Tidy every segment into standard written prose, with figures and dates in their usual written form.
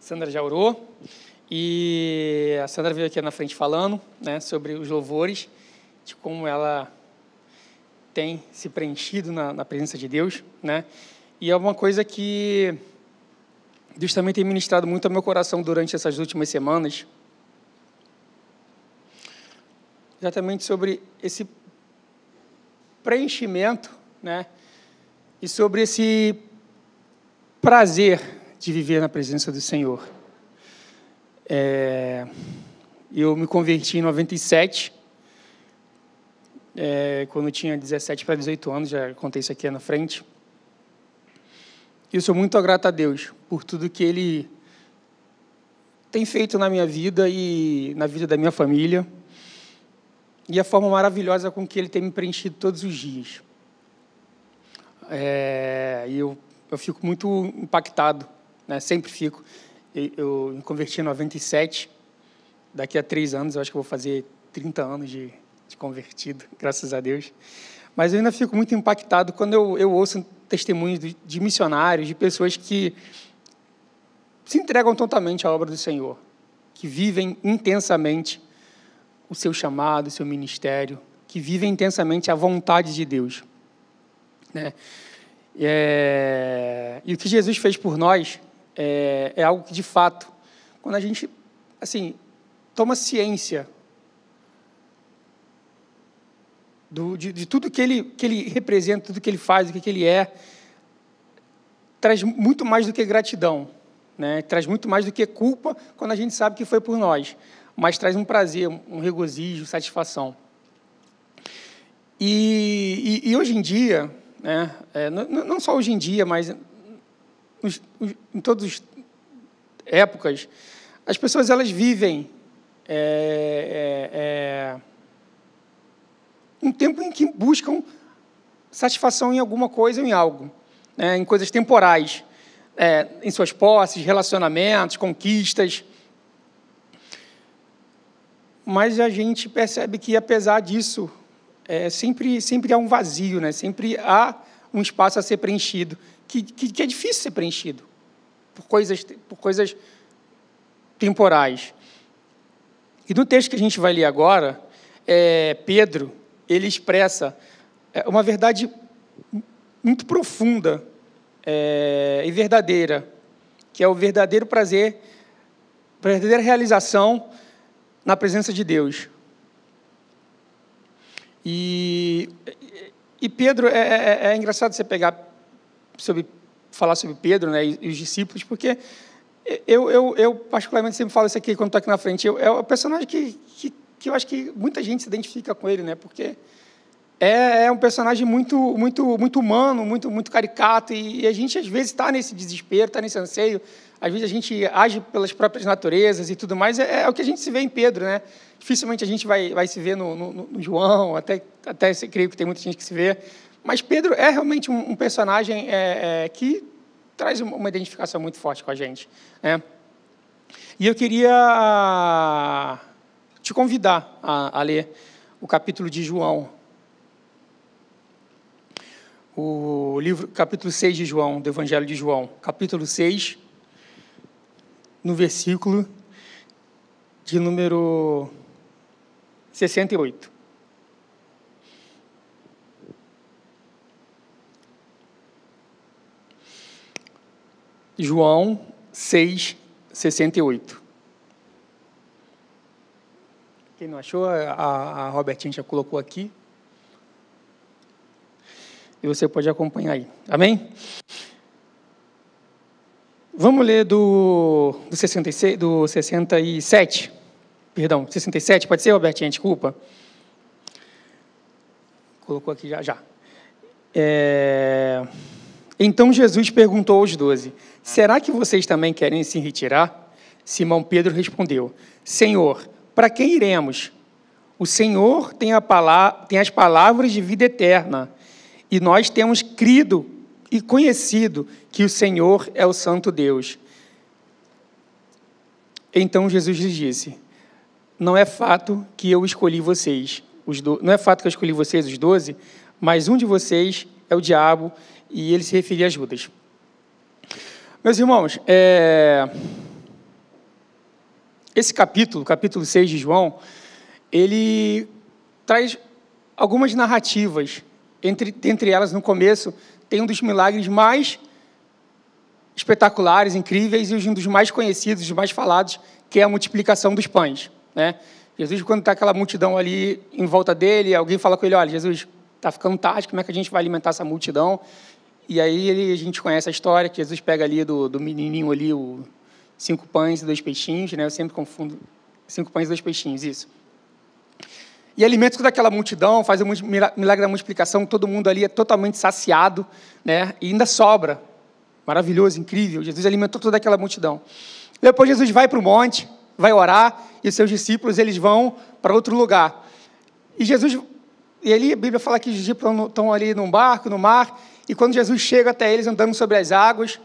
Sandra já orou, e a Sandra veio aqui na frente falando, né, sobre os louvores, de como ela tem se preenchido na presença de Deus, né? E é uma coisa que Deus também tem ministrado muito ao meu coração durante essas últimas semanas, exatamente sobre esse preenchimento, né? E sobre esse prazer de viver na presença do Senhor. Eu me converti em 97, quando eu tinha 17 para 18 anos, já contei isso aqui na frente. E eu sou muito grato a Deus por tudo que Ele tem feito na minha vida e na vida da minha família, e a forma maravilhosa com que Ele tem me preenchido todos os dias. E eu fico muito impactado, né? Sempre fico. Eu me converti em 97, daqui a 3 anos, eu acho que eu vou fazer 30 anos de convertido, graças a Deus. Mas eu ainda fico muito impactado quando eu ouço testemunhos de missionários, de pessoas que se entregam totalmente à obra do Senhor, que vivem intensamente o seu chamado, o seu ministério, que vivem intensamente a vontade de Deus, né? E o que Jesus fez por nós é algo que, de fato, quando a gente, assim, toma ciência de tudo que ele representa, tudo que ele faz, do que ele é, traz muito mais do que gratidão, né? Traz muito mais do que culpa quando a gente sabe que foi por nós, mas traz um prazer, um regozijo, satisfação. E hoje em dia, né, não só hoje em dia, mas em todas as épocas, as pessoas elas vivem um tempo em que buscam satisfação em alguma coisa ou em algo, né, em coisas temporais, em suas posses, relacionamentos, conquistas. Mas a gente percebe que, apesar disso, sempre há um vazio, né? Sempre há um espaço a ser preenchido, que é difícil ser preenchido por coisas temporais. E no texto que a gente vai ler agora, Pedro, ele expressa uma verdade muito profunda e verdadeira, que é o verdadeiro prazer, a verdadeira realização na presença de Deus. E Pedro, é engraçado você falar sobre Pedro, né, e os discípulos, porque eu particularmente sempre falo isso aqui quando estou aqui na frente. É um personagem que eu acho que muita gente se identifica com ele, né, porque é um personagem muito humano, muito caricato, e a gente às vezes está nesse desespero, está nesse anseio. Às vezes a gente age pelas próprias naturezas e tudo mais. É o que a gente se vê em Pedro, né? Dificilmente a gente vai se ver no João, até creio que tem muita gente que se vê. Mas Pedro é realmente um personagem que traz uma identificação muito forte com a gente, né? E eu queria te convidar a ler o capítulo de João, o livro, capítulo 6 de João, do Evangelho de João, capítulo 6, no versículo de número 68. João 6, 68. Quem não achou, a Robertinha já colocou aqui. E você pode acompanhar aí. Amém? Vamos ler do 67. Perdão, 67. Pode ser, Robertinha? Desculpa. Colocou aqui já. Então Jesus perguntou aos 12, será que vocês também querem se retirar? Simão Pedro respondeu, Senhor, para quem iremos? O Senhor tem as palavras de vida eterna, e nós temos crido e conhecido que o Senhor é o Santo Deus. Então Jesus lhes disse, não é fato que eu escolhi vocês, não é fato que eu escolhi vocês, os 12, mas um de vocês é o diabo, e ele se referia a Judas. Meus irmãos, esse capítulo 6 de João, ele traz algumas narrativas. Entre elas, no começo, tem um dos milagres mais espetaculares, incríveis, e um dos mais conhecidos, dos mais falados, que é a multiplicação dos pães, né? Jesus, quando está aquela multidão ali em volta dele, alguém fala com ele, olha, Jesus, está ficando tarde, como é que a gente vai alimentar essa multidão? E aí a gente conhece a história, que Jesus pega ali do menininho ali, 5 pães e 2 peixinhos, né? Eu sempre confundo 5 pães e 2 peixinhos, isso. E alimenta toda aquela multidão, faz o milagre da multiplicação, todo mundo ali é totalmente saciado, né? E ainda sobra. Maravilhoso, incrível. Jesus alimentou toda aquela multidão. Depois Jesus vai para o monte, vai orar, e os seus discípulos eles vão para outro lugar. E ali a Bíblia fala que os discípulos estão ali num barco, no mar, e quando Jesus chega até eles andando sobre as águas,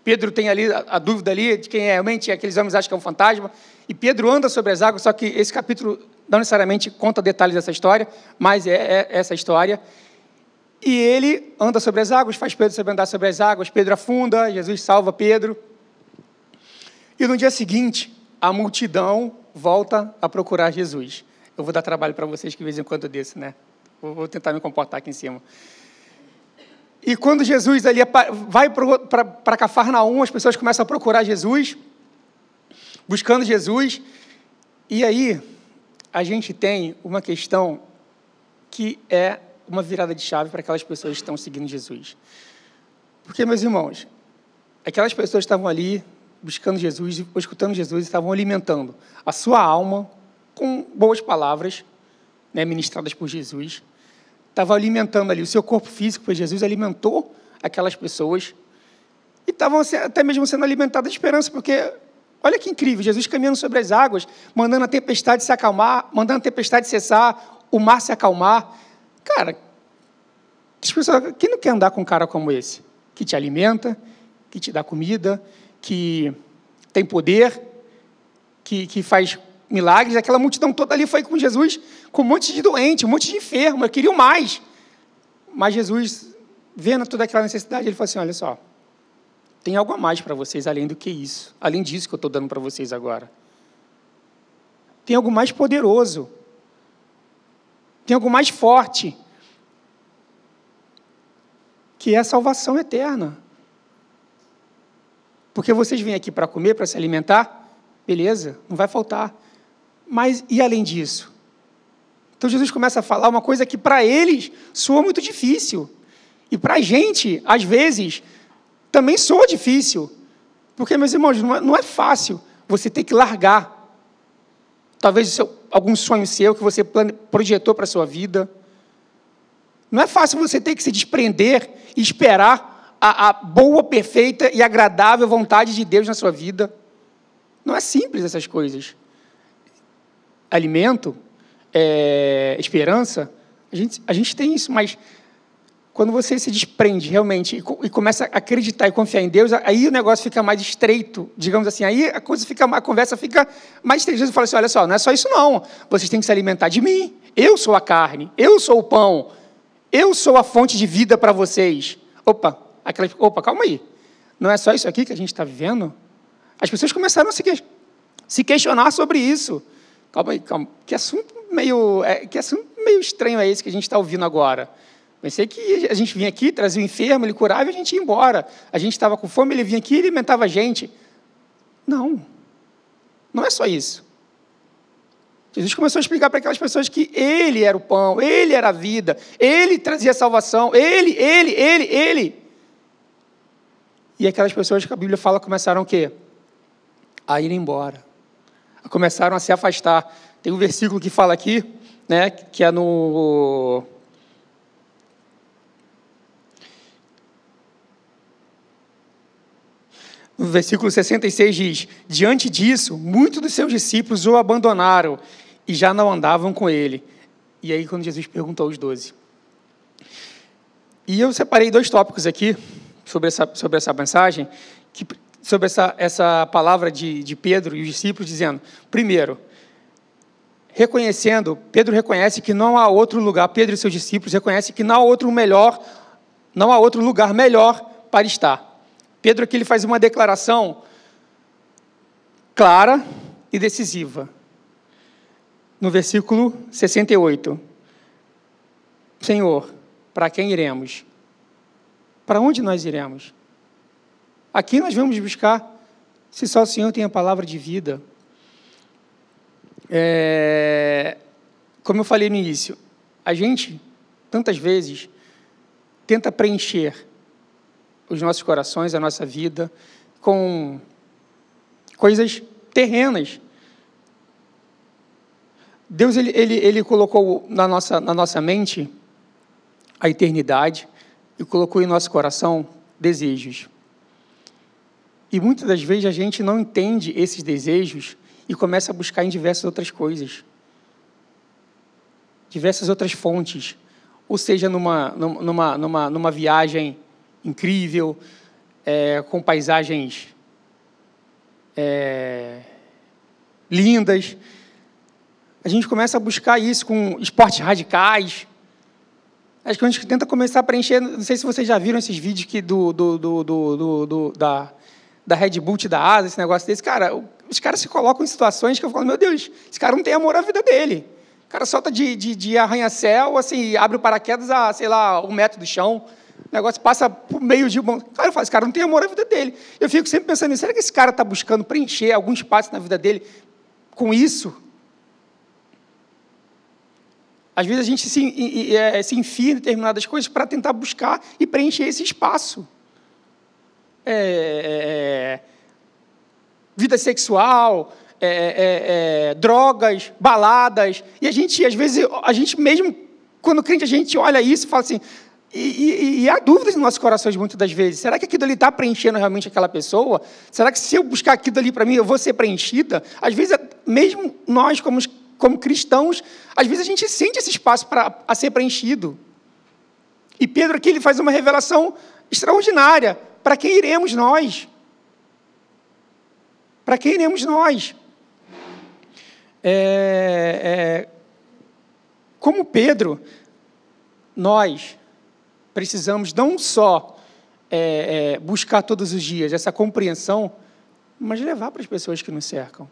Pedro tem ali a dúvida ali de quem é realmente, aqueles homens acham que é um fantasma, e Pedro anda sobre as águas, só que esse capítulo não necessariamente conta detalhes dessa história, mas é essa história. E ele anda sobre as águas, faz Pedro andar sobre as águas, Pedro afunda, Jesus salva Pedro. E no dia seguinte, a multidão volta a procurar Jesus. Eu vou dar trabalho para vocês que de vez em quando desse, né? Vou tentar me comportar aqui em cima. E quando Jesus ali vai para Cafarnaum, as pessoas começam a procurar Jesus, buscando Jesus. E aí, a gente tem uma questão que é uma virada de chave para aquelas pessoas que estão seguindo Jesus. Porque, meus irmãos, aquelas pessoas estavam ali buscando Jesus, escutando Jesus, estavam alimentando a sua alma com boas palavras, né, ministradas por Jesus. Estavam alimentando ali o seu corpo físico, pois Jesus alimentou aquelas pessoas. E estavam até mesmo sendo alimentadas de esperança, porque, olha que incrível, Jesus caminhando sobre as águas, mandando a tempestade se acalmar, mandando a tempestade cessar, o mar se acalmar. Cara, quem não quer andar com um cara como esse? Que te alimenta, que te dá comida, que tem poder, que faz milagres. Aquela multidão toda ali foi com Jesus, com um monte de doente, um monte de enfermo, queriam mais. Mas Jesus, vendo toda aquela necessidade, ele falou assim, olha só, tem algo a mais para vocês, além do que isso, além disso que eu estou dando para vocês agora. Tem algo mais poderoso, tem algo mais forte, que é a salvação eterna. Porque vocês vêm aqui para comer, para se alimentar, beleza, não vai faltar. Mas, e além disso? Então, Jesus começa a falar uma coisa que, para eles, soa muito difícil. E, para a gente, às vezes, também soa difícil. Porque, meus irmãos, não é fácil você ter que largar, talvez, algum sonho seu que você projetou para a sua vida. Não é fácil você ter que se desprender e esperar a boa, perfeita e agradável vontade de Deus na sua vida. Não é simples essas coisas. Alimento, esperança, a gente tem isso, mas quando você se desprende realmente e começa a acreditar e confiar em Deus, aí o negócio fica mais estreito, digamos assim, aí a conversa fica mais estreita. Jesus fala assim, olha só, não é só isso não, vocês têm que se alimentar de mim, eu sou a carne, eu sou o pão, eu sou a fonte de vida para vocês. Opa, calma aí. Não é só isso aqui que a gente está vivendo? As pessoas começaram a se questionar sobre isso. Calma aí. Que assunto meio estranho é esse que a gente está ouvindo agora? Pensei que a gente vinha aqui, trazia o enfermo, ele curava e a gente ia embora. A gente estava com fome, ele vinha aqui e alimentava a gente. Não é só isso. Jesus começou a explicar para aquelas pessoas que Ele era o pão, Ele era a vida, Ele trazia a salvação, Ele. E aquelas pessoas que a Bíblia fala começaram o quê? A ir embora. Começaram a se afastar. Tem um versículo que fala aqui, né, que é no versículo 66 diz, diante disso, muitos dos seus discípulos o abandonaram e já não andavam com ele. E aí, quando Jesus perguntou aos 12. E eu separei 2 tópicos aqui, sobre essa mensagem, sobre essa palavra de Pedro e os discípulos, dizendo, primeiro, Pedro reconhece que não há outro lugar, Pedro e seus discípulos reconhecem que não há outro lugar melhor para estar. Pedro aqui ele faz uma declaração clara e decisiva. No versículo 68. Senhor, para quem iremos? Para onde nós iremos? Aqui nós vamos buscar, se só o Senhor tem a palavra de vida. Como eu falei no início, a gente, tantas vezes, tenta preencher os nossos corações, a nossa vida, com coisas terrenas. Deus, ele colocou na nossa mente a eternidade e colocou em nosso coração desejos. E muitas das vezes a gente não entende esses desejos e começa a buscar em diversas outras coisas, diversas outras fontes, ou seja, numa viagem incrível, com paisagens lindas. A gente começa a buscar isso com esportes radicais. Acho que a gente tenta começar a preencher. Não sei se vocês já viram esses vídeos que da Red Bull da asa, esse negócio desse. Cara, os caras se colocam em situações que eu falo, meu Deus, esse cara não tem amor à vida dele. O cara solta de arranha-céu, assim, abre o paraquedas a, sei lá, 1 metro do chão. O negócio passa por meio de... Cara, eu falo, esse cara não tem amor à vida dele. Eu fico sempre pensando, será que esse cara está buscando preencher algum espaço na vida dele com isso? Às vezes a gente se enfia em determinadas coisas para tentar buscar e preencher esse espaço. Vida sexual, drogas, baladas. E a gente, às vezes, mesmo, quando crente, a gente olha isso e fala assim... E há dúvidas nos nossos corações, muitas das vezes. Será que aquilo ali está preenchendo realmente aquela pessoa? Será que se eu buscar aquilo ali para mim, eu vou ser preenchida? Às vezes, mesmo nós, como cristãos, às vezes a gente sente esse espaço a ser preenchido. E Pedro aqui ele faz uma revelação extraordinária. Para quem iremos nós? Para quem iremos nós? Como Pedro, nós precisamos não só buscar todos os dias essa compreensão, mas levar para as pessoas que nos cercam.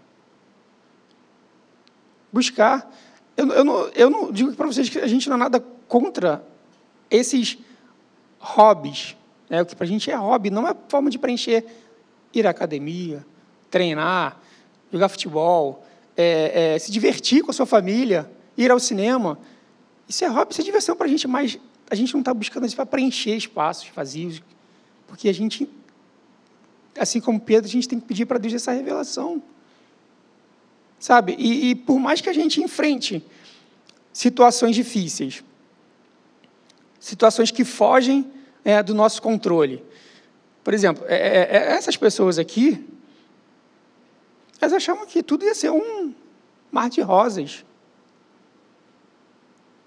Buscar. Eu não digo para vocês que a gente não é nada contra esses hobbies. O que para a gente é hobby, não é forma de preencher. Ir à academia, treinar, jogar futebol, se divertir com a sua família, ir ao cinema. Isso é hobby, isso é diversão para a gente, mas a gente não está buscando isso para preencher espaços vazios, porque a gente, assim como Pedro, a gente tem que pedir para Deus essa revelação. Sabe? E por mais que a gente enfrente situações difíceis, situações que fogem do nosso controle. Por exemplo, essas pessoas aqui, elas achavam que tudo ia ser um mar de rosas.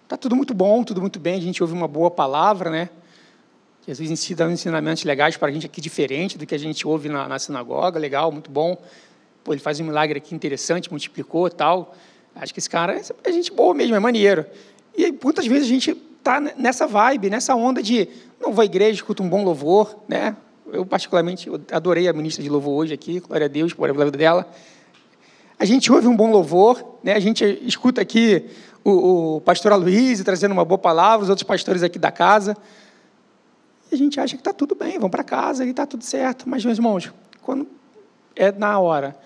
Está tudo muito bom, tudo muito bem, a gente ouve uma boa palavra, né? Jesus ensina ensinamentos legais para a gente aqui, diferente do que a gente ouve na sinagoga, legal, muito bom. Pô, ele faz um milagre aqui interessante, multiplicou e tal. Acho que esse cara é gente boa mesmo, é maneiro. E muitas vezes a gente está nessa vibe, nessa onda de não vou à igreja, escuto um bom louvor, né? Eu, particularmente, adorei a ministra de louvor hoje aqui, glória a Deus, por a vida dela. A gente ouve um bom louvor, né? A gente escuta aqui o pastor Aloysio trazendo uma boa palavra, os outros pastores aqui da casa. E a gente acha que está tudo bem, vamos para casa e está tudo certo. Mas, meus irmãos, quando é na hora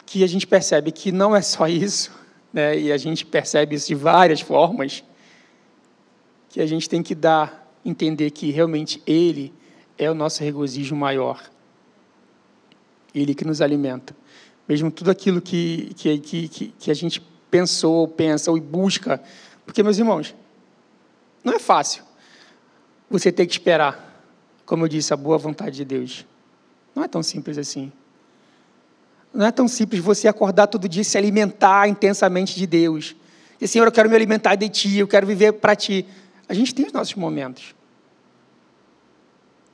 que a gente percebe que não é só isso, né? E a gente percebe isso de várias formas, que a gente tem que entender que realmente Ele é o nosso regozijo maior. Ele que nos alimenta. Mesmo tudo aquilo que a gente pensou, pensa e busca. Porque, meus irmãos, não é fácil você ter que esperar, como eu disse, a boa vontade de Deus. Não é tão simples assim. Não é tão simples você acordar todo dia e se alimentar intensamente de Deus. E, Senhor, eu quero me alimentar de Ti, eu quero viver para Ti. A gente tem os nossos momentos.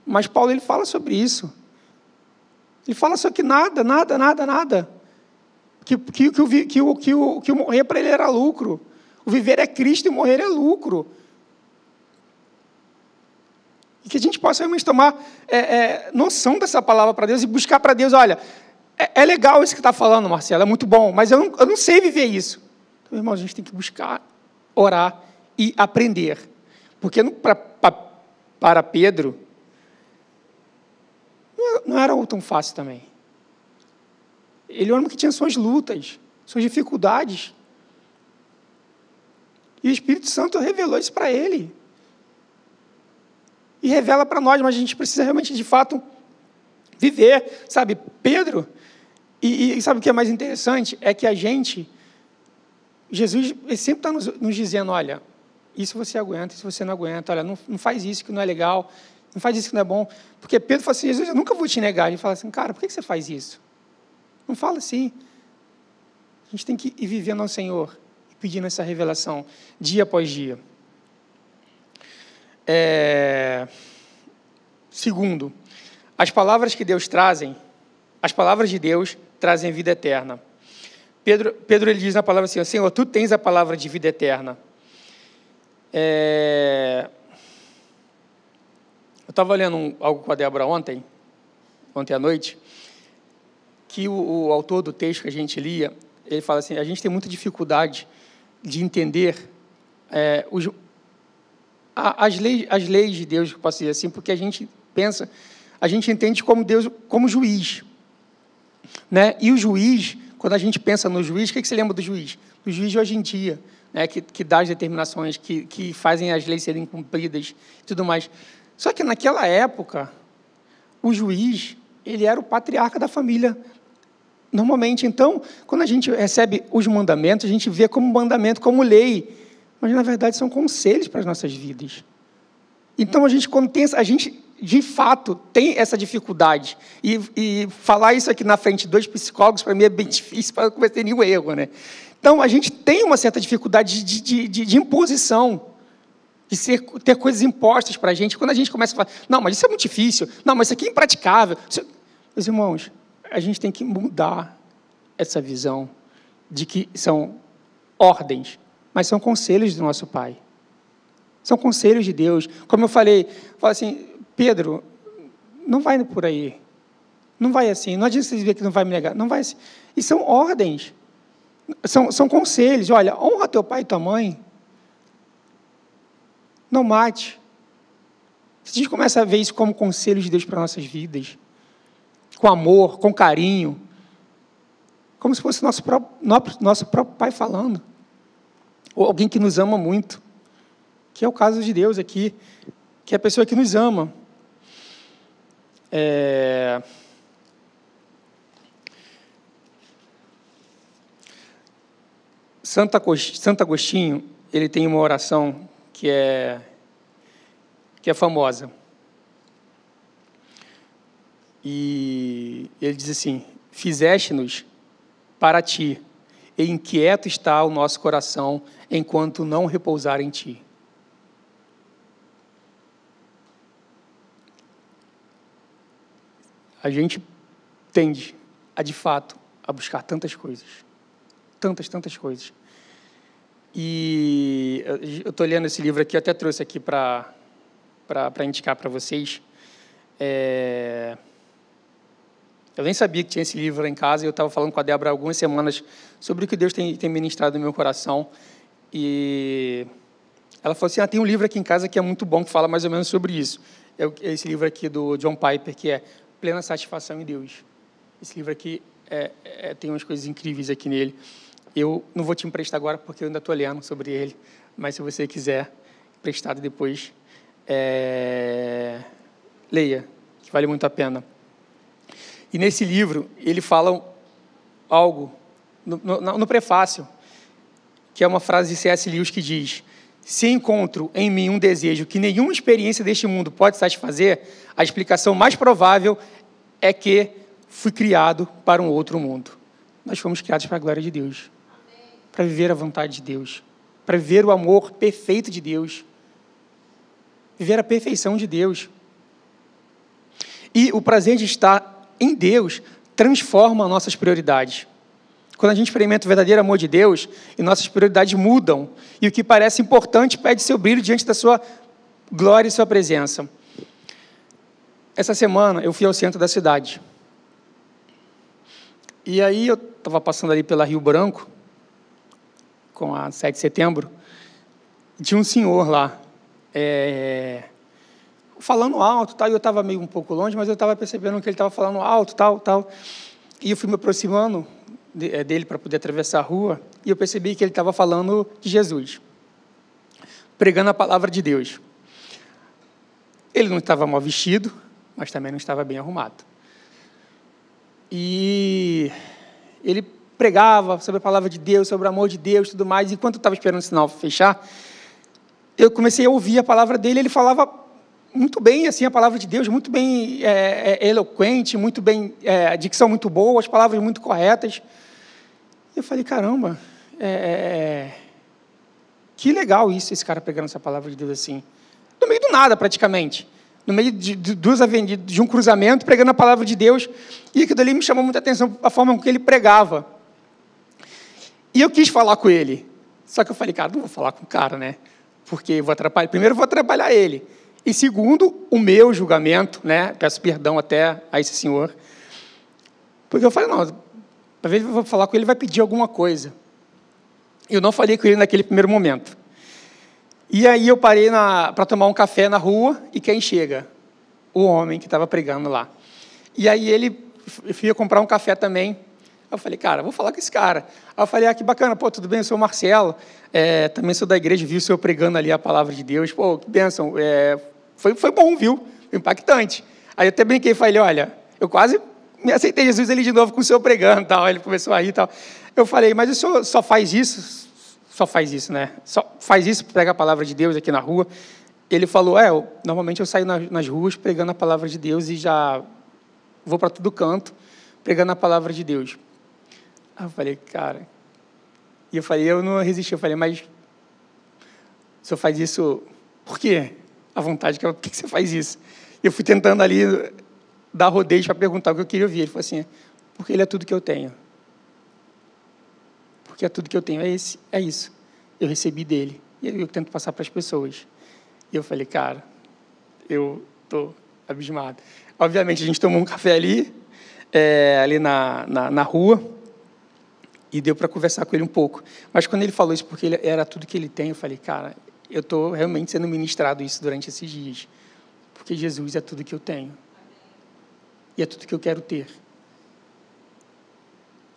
Mas Paulo, ele fala sobre isso. Ele fala só que nada. Que o morrer para ele era lucro. O viver é Cristo e o morrer é lucro. E que a gente possa realmente tomar noção dessa palavra para Deus e buscar para Deus, olha, é legal isso que está falando, Marcelo, é muito bom, mas eu não sei viver isso. Então, irmãos, a gente tem que buscar, orar e aprender. Porque para Pedro, não era tão fácil também. Ele era um homem que tinha suas lutas, suas dificuldades. E o Espírito Santo revelou isso para ele. E revela para nós, mas a gente precisa realmente, de fato, viver. Sabe, Pedro, e sabe o que é mais interessante? É que Jesus ele sempre está nos dizendo, olha, isso você aguenta, isso você não aguenta, olha, não faz isso que não é legal, não faz isso que não é bom. Porque Pedro fala assim, Jesus, eu nunca vou te negar. Ele fala assim, cara, por que você faz isso? Não fala assim. A gente tem que ir vivendo ao Senhor e pedindo essa revelação, dia após dia. Segundo, as palavras de Deus trazem vida eterna. Pedro ele diz na palavra assim, Senhor, tu tens a palavra de vida eterna. Eu estava lendo algo com a Débora ontem à noite, que o autor do texto que a gente lia, ele fala assim, a gente tem muita dificuldade de entender as leis de Deus, que eu posso dizer assim, porque a gente entende como Deus, como juiz. Né? E o juiz, quando a gente pensa no juiz, o que você lembra do juiz? O juiz de hoje em dia, né? que dá as determinações, que fazem as leis serem cumpridas e tudo mais. Só que naquela época, o juiz, ele era o patriarca da família, normalmente. Então, quando a gente recebe os mandamentos, a gente vê como mandamento, como lei, mas, na verdade, são conselhos para as nossas vidas. Então, a gente, de fato, tem essa dificuldade. E falar isso aqui na frente de 2 psicólogos, para mim, é bem difícil para não cometer nenhum erro. Né? Então, a gente tem uma certa dificuldade de imposição, de ter coisas impostas para a gente. Quando a gente começa a falar, não, mas isso é muito difícil, não, mas isso aqui é impraticável. Meus irmãos, a gente tem que mudar essa visão de que são ordens, mas são conselhos do nosso Pai. São conselhos de Deus. Como eu falei assim, Pedro, não vai por aí. Não vai assim. Não adianta você dizer que não vai me negar. Não vai assim. E são ordens. São conselhos. Olha, honra teu pai e tua mãe. Não mate. Se a gente começa a ver isso como conselhos de Deus para nossas vidas, com amor, com carinho, como se fosse nosso próprio pai falando, ou alguém que nos ama muito, que é o caso de Deus aqui, que é a pessoa que nos ama. Santo Agostinho, ele tem uma oração que é famosa. E ele diz assim, fizeste-nos para ti, e inquieto está o nosso coração, enquanto não repousar em ti. A gente tende de fato, a buscar tantas coisas. Tantas coisas. E eu estou lendo esse livro aqui, eu até trouxe aqui para indicar para vocês. Eu nem sabia que tinha esse livro lá em casa, e eu estava falando com a Débora há algumas semanas sobre o que Deus tem ministrado no meu coração. E ela falou assim, tem um livro aqui em casa que é muito bom, que fala mais ou menos sobre isso. É esse livro aqui do John Piper, que é Plena Satisfação em Deus. Esse livro aqui tem umas coisas incríveis aqui nele. Eu não vou te emprestar agora, porque eu ainda estou lendo sobre ele, mas se você quiser emprestado depois, leia, que vale muito a pena. E nesse livro, ele fala algo, no prefácio, que é uma frase de C.S. Lewis que diz, se encontro em mim um desejo que nenhuma experiência deste mundo pode satisfazer, a explicação mais provável é que fui criado para um outro mundo. Nós fomos criados para a glória de Deus, para viver a vontade de Deus, para viver o amor perfeito de Deus, viver a perfeição de Deus. E o prazer de estar em Deus transforma nossas prioridades. Quando a gente experimenta o verdadeiro amor de Deus, e nossas prioridades mudam, e o que parece importante perde seu brilho diante da sua glória e sua presença. essa semana eu fui ao centro da cidade. E aí eu estava passando ali pela Rio Branco, com a 7 de setembro, e tinha um senhor lá, falando alto, tal, e eu estava meio um pouco longe, mas eu estava percebendo que ele estava falando alto, tal. E eu fui me aproximando dele para poder atravessar a rua, e eu percebi que ele estava falando de Jesus, pregando a palavra de Deus. Ele não estava mal vestido, mas também não estava bem arrumado. E ele pregava sobre a palavra de Deus, sobre o amor de Deus e tudo mais. E enquanto eu estava esperando o sinal fechar, eu comecei a ouvir a palavra dele. Ele falava muito bem, assim, a palavra de Deus, muito bem eloquente, muito bem, a dicção muito boa, as palavras muito corretas. Eu falei, caramba, que legal isso, esse cara pregando essa palavra de Deus assim. No meio do nada, praticamente. No meio de duas avenidas, de um cruzamento, pregando a palavra de Deus. E aquilo ali me chamou muita atenção, a forma com que ele pregava. E eu quis falar com ele. Só que eu falei, cara, não vou falar com o cara, né? Porque eu vou atrapalhar. Primeiro, eu vou atrapalhar ele. E segundo, o meu julgamento, né? Peço perdão até a esse senhor. Porque eu falei, não, para ver, eu vou falar com ele, ele vai pedir alguma coisa. Eu não falei com ele naquele primeiro momento. E aí eu parei para tomar um café na rua, e quem chega? O homem que estava pregando lá. E aí ele ia comprar um café também. Eu falei, cara, vou falar com esse cara. Aí eu falei, que bacana, pô, tudo bem, eu sou o Marcelo, também sou da igreja, vi o senhor pregando ali a palavra de Deus, pô, que bênção, foi bom, viu? Impactante. Aí eu até brinquei e falei, olha, eu quase me aceitei Jesus ali de novo com o senhor pregando, tal. Ele começou a rir e tal. Eu falei, mas o senhor só faz isso? Só faz isso, né? Só faz isso, prega a palavra de Deus aqui na rua. Ele falou, normalmente eu saio nas ruas pregando a palavra de Deus e já vou para todo canto pregando a palavra de Deus. Aí eu falei, cara... E eu falei, eu não resisti. Eu falei, mas o senhor faz isso por quê? À vontade, por que você faz isso? E eu fui tentando ali dar rodeios para perguntar o que eu queria ouvir. Ele falou assim, porque ele é tudo que eu tenho. Porque é tudo que eu tenho, é isso. Eu recebi dele. E eu tento passar para as pessoas. E eu falei, cara, eu estou abismado. Obviamente, a gente tomou um café ali na rua, e deu para conversar com ele um pouco. Mas quando ele falou isso, porque ele era tudo que ele tem, eu falei, cara, eu estou realmente sendo ministrado isso durante esses dias. Porque Jesus é tudo que eu tenho. E é tudo que eu quero ter.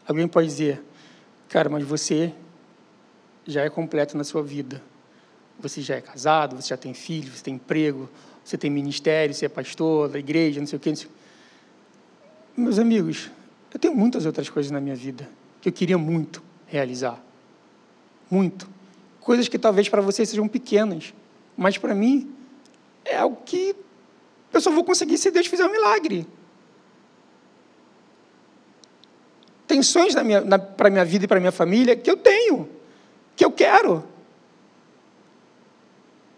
Alguém pode dizer, cara, mas você já é completo na sua vida. Você já é casado, você já tem filho, você tem emprego, você tem ministério, você é pastor da igreja, não sei o quê. Meus amigos, eu tenho muitas outras coisas na minha vida que eu queria muito realizar. Muito. Coisas que talvez para vocês sejam pequenas, mas para mim é algo que eu só vou conseguir se Deus fizer um milagre. Tem sonhos para a minha vida e para a minha família que eu tenho, que eu quero.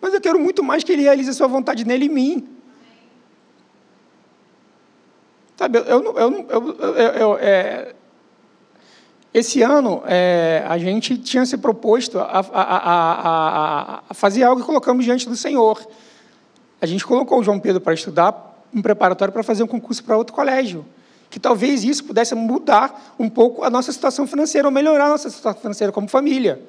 Mas eu quero muito mais que Ele realize a sua vontade nele e em mim. Sabe, esse ano, a gente tinha se proposto a fazer algo que colocamos diante do Senhor. A gente colocou o João Pedro para estudar um preparatório para fazer um concurso para outro colégio, que talvez isso pudesse mudar um pouco a nossa situação financeira, ou melhorar a nossa situação financeira como família.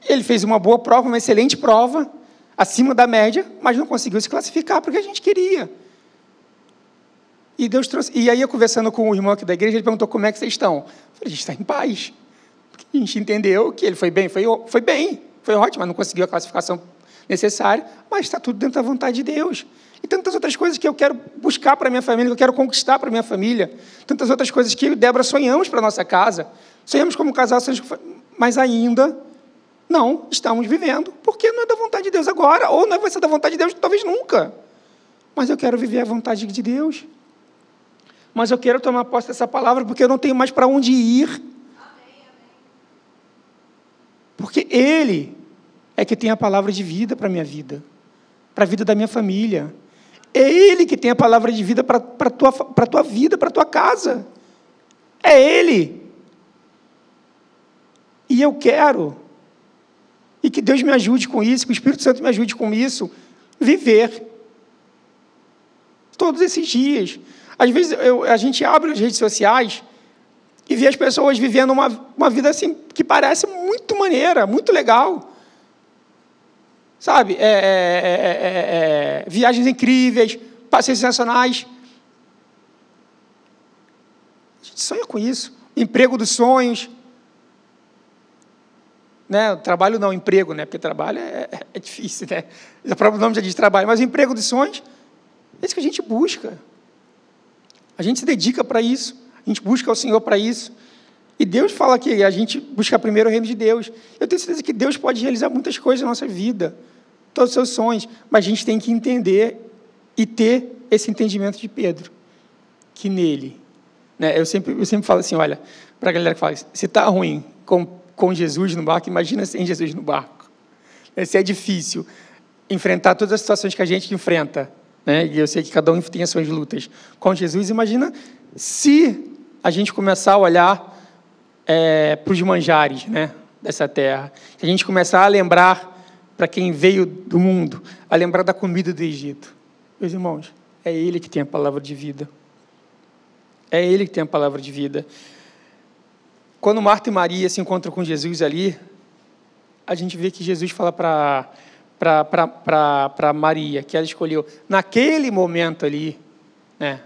Ele fez uma boa prova, uma excelente prova, acima da média, mas não conseguiu se classificar porque a gente queria. E Deus trouxe. E aí, eu conversando com o irmão aqui da igreja, ele perguntou como é que vocês estão. Eu falei, a gente está em paz. Porque a gente entendeu que ele foi bem, foi ótimo, mas não conseguiu a classificação necessária, mas está tudo dentro da vontade de Deus. E tantas outras coisas que eu quero buscar para a minha família, que eu quero conquistar para a minha família, tantas outras coisas que eu e Débora sonhamos para a nossa casa, sonhamos como casal, mas ainda não estamos vivendo, porque não é da vontade de Deus agora, ou não vai ser da vontade de Deus, talvez nunca. Mas eu quero viver a vontade de Deus. Mas eu quero tomar posse dessa palavra, porque eu não tenho mais para onde ir. Porque Ele é que tem a palavra de vida para a minha vida, para a vida da minha família. É Ele que tem a palavra de vida para a tua vida, para a tua casa. É Ele. E eu quero, e que Deus me ajude com isso, que o Espírito Santo me ajude com isso, viver todos esses dias. Às vezes a gente abre as redes sociais e vê as pessoas vivendo uma vida assim que parece muito maneira, muito legal. Sabe? Viagens incríveis, passeios sensacionais. A gente sonha com isso. Emprego dos sonhos. Né? Trabalho não, emprego, né? Porque trabalho é difícil, né? O próprio nome já diz trabalho, mas o emprego dos sonhos é isso que a gente busca. A gente se dedica para isso, a gente busca o Senhor para isso. E Deus fala que a gente busca primeiro o reino de Deus. Eu tenho certeza que Deus pode realizar muitas coisas na nossa vida, todos os seus sonhos, mas a gente tem que entender e ter esse entendimento de Pedro, que nele, né? Eu sempre falo assim, olha, para a galera que fala, se está ruim com Jesus no barco, imagina sem Jesus no barco. Se é difícil enfrentar todas as situações que a gente enfrenta, né? E eu sei que cada um tem as suas lutas. Com Jesus, imagina se a gente começar a olhar para os manjares, né, dessa terra, se a gente começar a lembrar para quem veio do mundo, a lembrar da comida do Egito. Meus irmãos, é Ele que tem a palavra de vida. É Ele que tem a palavra de vida. Quando Marta e Maria se encontram com Jesus ali, a gente vê que Jesus fala para Maria, que ela escolheu, naquele momento ali, né,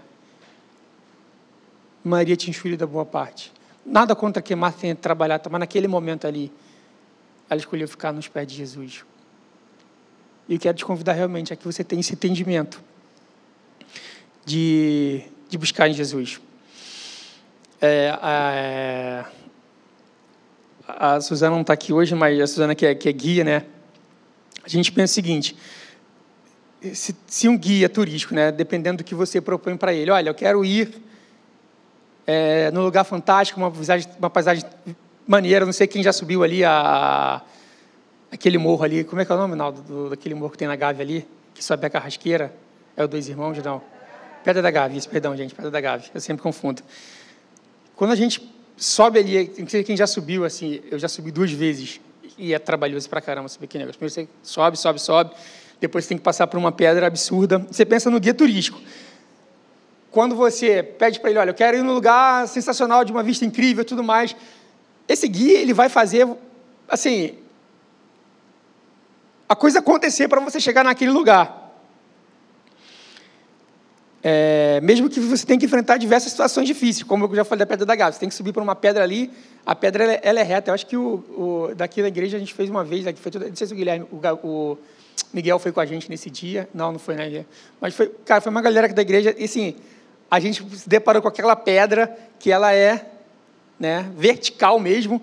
Maria tinha escolhido a boa parte. Nada contra que Marta tenha trabalhado, mas naquele momento ali, ela escolheu ficar nos pés de Jesus. E eu quero te convidar realmente a que você tenha esse entendimento de buscar em Jesus. A Suzana não está aqui hoje, mas a Suzana que é guia, né? A gente pensa o seguinte, se um guia turístico, né, dependendo do que você propõe para ele, olha, eu quero ir num lugar fantástico, uma paisagem maneira, não sei quem já subiu ali aquele morro ali, como é que é o nome, Naldo, daquele morro que tem na Gávea ali, que sobe a Carrasqueira, é o Dois Irmãos, não? Pedra da Gávea, isso, perdão, gente, Pedra da Gávea, eu sempre confundo. Quando a gente sobe ali, não sei quem já subiu, assim, eu já subi 2 vezes, e é trabalhoso pra caramba subir aquele negócio. Primeiro você sobe, depois você tem que passar por uma pedra absurda. Você pensa no guia turístico. Quando você pede para ele, olha, eu quero ir num lugar sensacional, de uma vista incrível e tudo mais, esse guia, ele vai fazer, assim, a coisa acontecer para você chegar naquele lugar. Mesmo que você tenha que enfrentar diversas situações difíceis, como eu já falei da Pedra da Gávea, você tem que subir por uma pedra ali, a pedra ela é reta. Eu acho que daqui da igreja a gente fez uma vez, aqui foi não sei se o Guilherme, o Miguel foi com a gente nesse dia, não foi, né? Mas foi uma galera aqui da igreja, e assim, a gente se deparou com aquela pedra que ela é, né, vertical mesmo,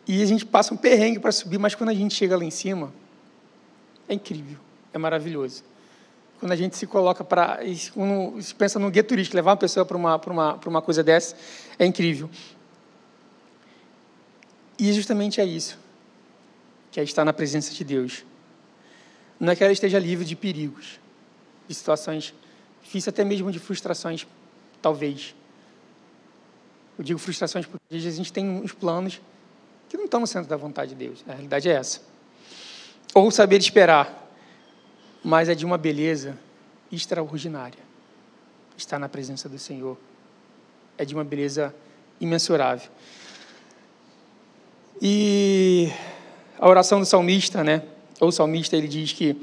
e a gente passa um perrengue para subir, mas quando a gente chega lá em cima, é incrível, é maravilhoso. Quando a gente se coloca quando se pensa no guia turístico, levar uma pessoa para uma coisa dessa, é incrível. E justamente é isso, que é estar na presença de Deus. Não é que ela esteja livre de perigos, de situações difíceis, até mesmo de frustrações, talvez. Eu digo frustrações porque às vezes a gente tem uns planos que não estão no centro da vontade de Deus. A realidade é essa. Ou saber esperar, mas é de uma beleza extraordinária. Estar na presença do Senhor é de uma beleza imensurável. E a oração do salmista, né? O salmista, ele diz que,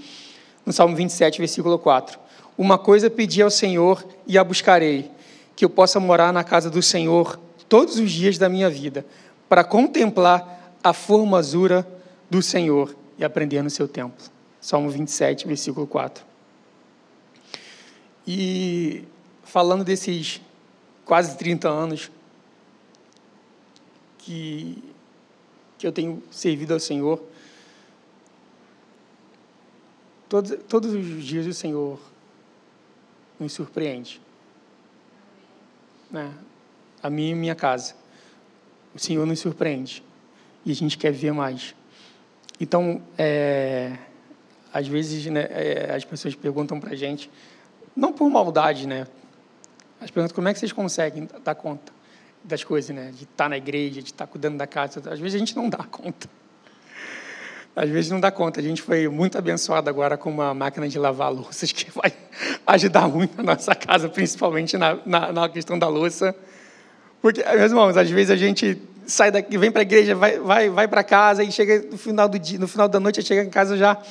no Salmo 27, versículo 4, uma coisa pedi ao Senhor e a buscarei, que eu possa morar na casa do Senhor todos os dias da minha vida, para contemplar a formosura do Senhor e aprender no seu templo. Salmo 27, versículo 4. E falando desses quase 30 anos que eu tenho servido ao Senhor, todos os dias o Senhor nos surpreende. Né? A mim e minha casa. O Senhor nos surpreende. E a gente quer ver mais. Então, às vezes, né, as pessoas perguntam para a gente, não por maldade, né? Elas perguntam como é que vocês conseguem dar conta das coisas, né? De estar na igreja, de estar cuidando da casa. Às vezes a gente não dá conta. Às vezes não dá conta. A gente foi muito abençoado agora com uma máquina de lavar louças que vai ajudar muito a nossa casa, principalmente na questão da louça. Porque, meus irmãos, às vezes a gente sai daqui, vem para a igreja, vai para casa e chega no final do dia, no final da noite, chega em casa já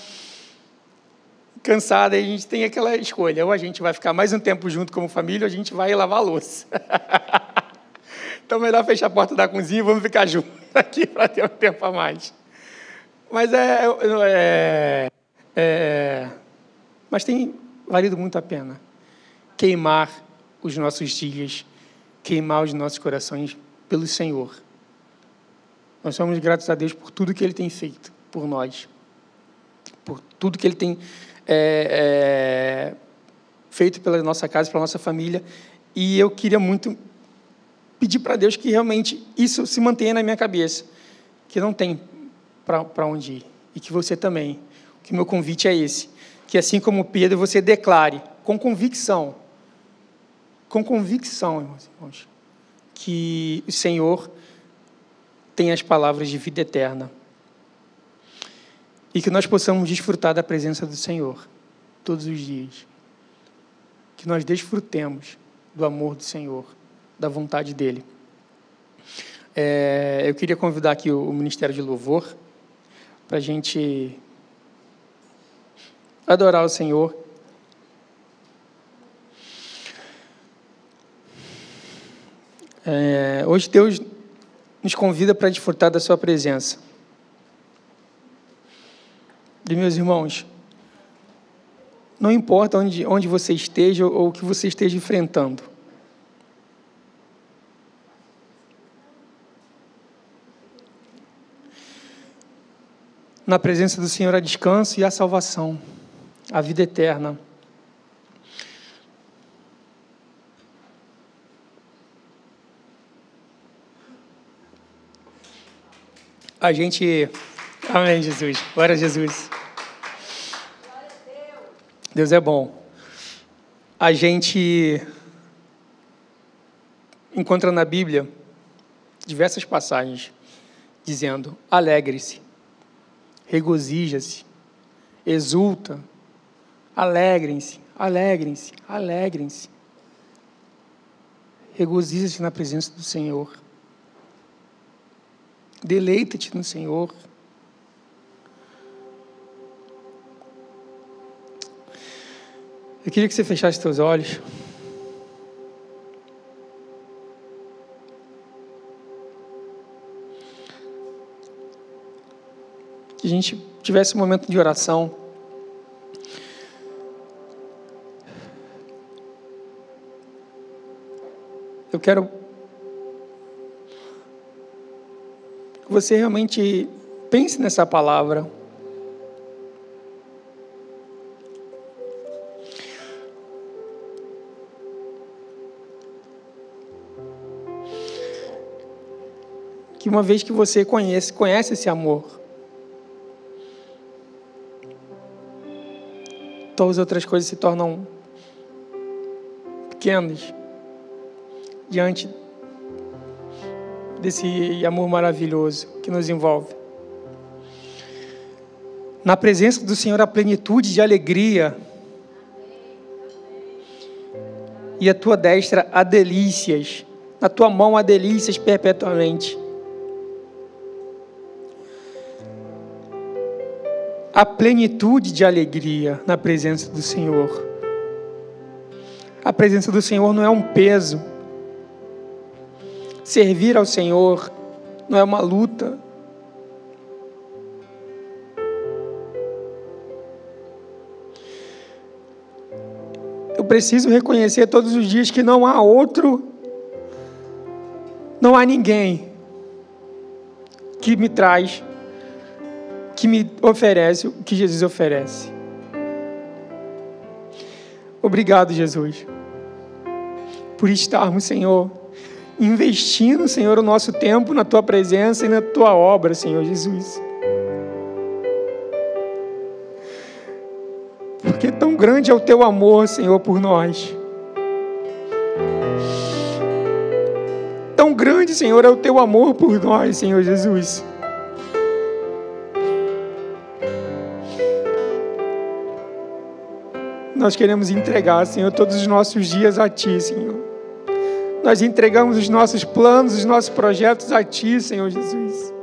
cansada, e a gente tem aquela escolha: ou a gente vai ficar mais um tempo junto como família, ou a gente vai lavar a louça. Então, melhor fechar a porta da cozinha e vamos ficar juntos aqui para ter um tempo a mais. Mas mas tem valido muito a pena queimar os nossos dias, queimar os nossos corações pelo Senhor. Nós somos gratos a Deus por tudo que Ele tem feito por nós, por tudo que Ele tem feito pela nossa casa, pela nossa família, e eu queria muito pedir para Deus que realmente isso se mantenha na minha cabeça, que não tem para onde ir, e que você também, que meu convite é esse, que assim como Pedro, você declare com convicção, irmãos, que o Senhor tem as palavras de vida eterna, e que nós possamos desfrutar da presença do Senhor todos os dias, que nós desfrutemos do amor do Senhor, da vontade dEle. Eu queria convidar aqui o Ministério de Louvor para a gente adorar o Senhor. Hoje Deus nos convida para desfrutar da sua presença. E, meus irmãos, não importa onde você esteja ou o que você esteja enfrentando, na presença do Senhor há descanso e há salvação, a vida eterna. A gente... Amém, Jesus. Glória a Jesus. Deus é bom. A gente encontra na Bíblia diversas passagens dizendo: alegre-se, regozija-se, exulta, alegrem-se, alegrem-se, alegrem-se. Regozija-se na presença do Senhor. Deleita-te no Senhor. Eu queria que você fechasse seus olhos. Que a gente tivesse um momento de oração. Eu quero que você realmente pense nessa palavra. Que uma vez que você conhece esse amor, todas as outras coisas se tornam pequenas diante desse amor maravilhoso que nos envolve. Na presença do Senhor há plenitude de alegria, e a tua destra há delícias, na tua mão há delícias perpetuamente. A plenitude de alegria na presença do Senhor. A presença do Senhor não é um peso. Servir ao Senhor não é uma luta. Eu preciso reconhecer todos os dias que não há outro, não há ninguém que me traz, que me oferece o que Jesus oferece. Obrigado, Jesus, por estarmos, Senhor, investindo, Senhor, o nosso tempo na Tua presença e na Tua obra, Senhor Jesus. Porque tão grande é o Teu amor, Senhor, por nós. Tão grande, Senhor, é o Teu amor por nós, Senhor Jesus. nós queremos entregar, Senhor, todos os nossos dias a Ti, Senhor. Nós entregamos os nossos planos, os nossos projetos a Ti, Senhor Jesus.